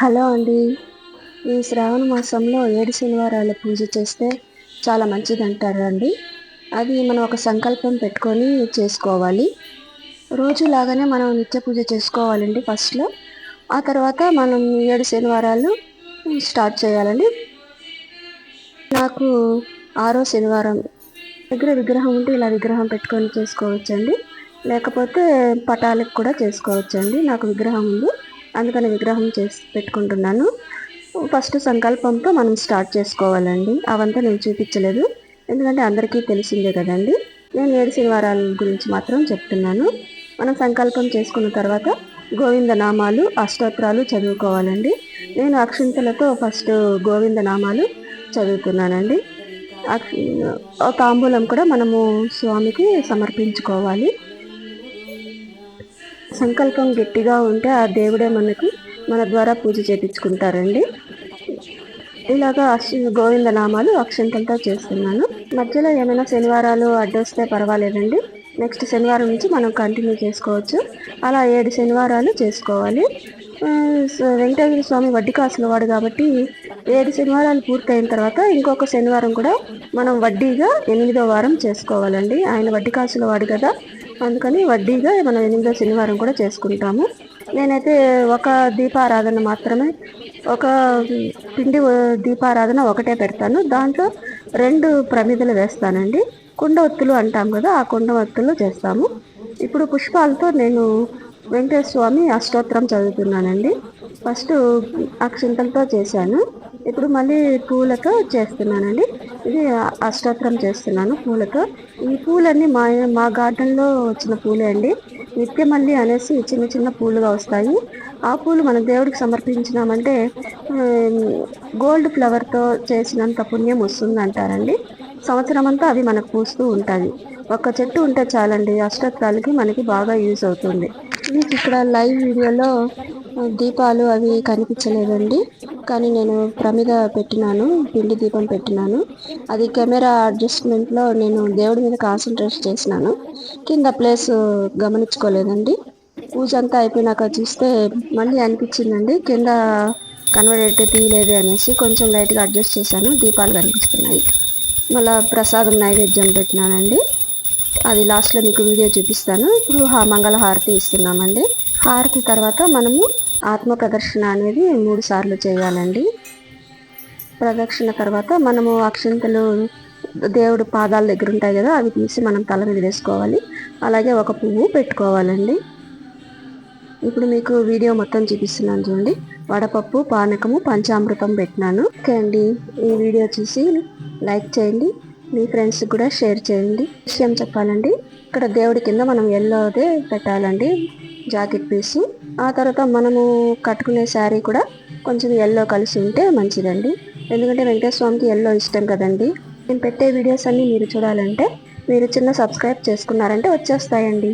Hello అండి. ఈ శ్రావణ మాసంలో 7 శనివారాల పూజ చేస్తే చాలా మంచిదంటారండి. అది మనం ఒక సంకల్పం పెట్టుకొని చేసుకోవాలి. రోజులాగానే మనం నిత్య పూజ చేసుకోవాలండి ఫస్ట్‌లో. ఆ తర్వాత మనం 7 శనివారాలు స్టార్ట్ చేయాలండి. నాకు ఆరో శనివారం దగ్గర విగ్రహం ఉంటే ఇలా విగ్రహం పెట్టుకొని చేసుకోవచ్చండి. లేకపోతే పటాలకు కూడా చేసుకోవచ్చండి. నాకు విగ్రహం ఉంది. అందుకని విగ్రహం చేసి పెట్టుకుంటున్నాను. ఫస్ట్ సంకల్పంతో మనం స్టార్ట్ చేసుకోవాలండి. అవంతా నేను చూపించలేదు. ఎందుకంటే అందరికీ తెలిసిందే కదండీ. నేను 7 శనివారాల గురించి మాత్రం చెప్తున్నాను. మనం సంకల్పం చేసుకున్న తర్వాత గోవింద నామాలు, అష్టోత్తరాలు చదువుకోవాలండి. నేను అక్షింతలతో ఫస్ట్ గోవింద నామాలు చదువుతున్నానండి. తాంబూలం కూడా మనము స్వామికి సమర్పించుకోవాలి. సంకల్పం గట్టిగా ఉంటే ఆ దేవుడే మన ద్వారా పూజ చేపించుకుంటారండి. ఇలాగా గోవింద నామాలు అక్షంతలతో చేస్తున్నాను. మధ్యలో ఏమైనా శనివారాలు అడ్డొస్తే పర్వాలేదండి. నెక్స్ట్ శనివారం నుంచి మనం కంటిన్యూ చేసుకోవచ్చు. అలా 7 శనివారాలు చేసుకోవాలి. వెంకటేశ్వర స్వామి వడ్డీ కాసుల వాడు కాబట్టి 7 శనివారాలు పూర్తయిన తర్వాత ఇంకొక శనివారం కూడా మనం వడ్డీగా 8వ వారం చేసుకోవాలండి. ఆయన వడ్డీ కాసుల వాడు కదా, అందుకని వడ్డీగా మనం 8వ శనివారం కూడా చేసుకుంటాము. నేనైతే ఒక దీపారాధన మాత్రమే, ఒక పిండి దీపారాధన ఒకటే పెడతాను. దాంట్లో 2 ప్రమిదలు వేస్తానండి. కుండ ఒత్తులు అంటాం కదా, ఆ కుండ ఒత్తులు చేస్తాము. ఇప్పుడు పుష్పాలతో నేను వెంకటేశ్వర స్వామి అష్టోత్తరం చదువుతున్నానండి. ఫస్ట్ అక్షింతలతో చేశాను. ఇప్పుడు మళ్ళీ పూలతో చేస్తున్నానండి. ఇది అష్టోత్తరం చేస్తున్నాను పూలతో. ఈ పూలన్నీ మా గార్డెన్లో వచ్చిన పూలే అండి. నిత్యమల్లి అనేసి చిన్న చిన్న పూలుగా వస్తాయి. ఆ పూలు మన దేవుడికి సమర్పించినామంటే గోల్డ్ ఫ్లవర్తో చేసినంత పుణ్యం వస్తుంది అంటారండి. సంవత్సరం అంతా అవి మనకు పూస్తూ ఉంటుంది. ఒక చెట్టు ఉంటే చాలండి, అష్టోత్తరాలకి మనకి బాగా యూజ్ అవుతుంది. మీకు ఇక్కడ లైవ్ వీడియోలో దీపాలు అవి కనిపించలేదండి, కానీ నేను ప్రమిద పెట్టినాను, పిండి దీపం పెట్టినాను. అది కెమెరా అడ్జస్ట్మెంట్లో నేను దేవుడి మీద కాన్సన్ట్రేట్ చేసినాను. కింద ప్లేస్ గమనించుకోలేదండి. పూజ అంతా అయిపోయినాక చూస్తే మళ్ళీ అనిపించిందండి కింద కన్వర్ట్ తీయలేదు అనేసి. కొంచెం లైట్గా అడ్జస్ట్ చేశాను. దీపాలు కనిపిస్తున్నాయి. మళ్ళీ ప్రసాదం నైవేద్యం పెట్టినానండి. అది లాస్ట్లో మీకు వీడియో చూపిస్తాను. ఇప్పుడు మంగళహారతి ఇస్తున్నామండి. హారతి తర్వాత మనము ఆత్మ ప్రదర్శన అనేది 3 సార్లు చేయాలండి. ప్రదక్షిణ తర్వాత మనము అక్షింతలు దేవుడు పాదాల దగ్గర ఉంటాయి కదా, అవి తీసి మనం తల మీద వేసుకోవాలి. అలాగే ఒక పువ్వు పెట్టుకోవాలండి. ఇప్పుడు మీకు వీడియో మొత్తం చూపిస్తున్నాను చూడండి. వడపప్పు, పానకము, పంచామృతం పెట్టినాను. ఓకే అండి, ఈ వీడియో చూసి లైక్ చేయండి, మీ ఫ్రెండ్స్కి కూడా షేర్ చేయండి. విషయం చెప్పాలండి, ఇక్కడ దేవుడి కింద మనం ఎల్లోదే పెట్టాలండి, జాకెట్ పీసు. ఆ తర్వాత మనము కట్టుకునే శారీ కూడా కొంచెం ఎల్లో కలిసి ఉంటే మంచిదండి. ఎందుకంటే వెంకటేశ్వర స్వామికి ఎల్లో ఇష్టం కదండి. నేను పెట్టే వీడియోస్ అన్నీ మీరు చూడాలంటే మీరు చిన్న సబ్స్క్రైబ్ చేసుకున్నారంటే వచ్చేస్తాయండి.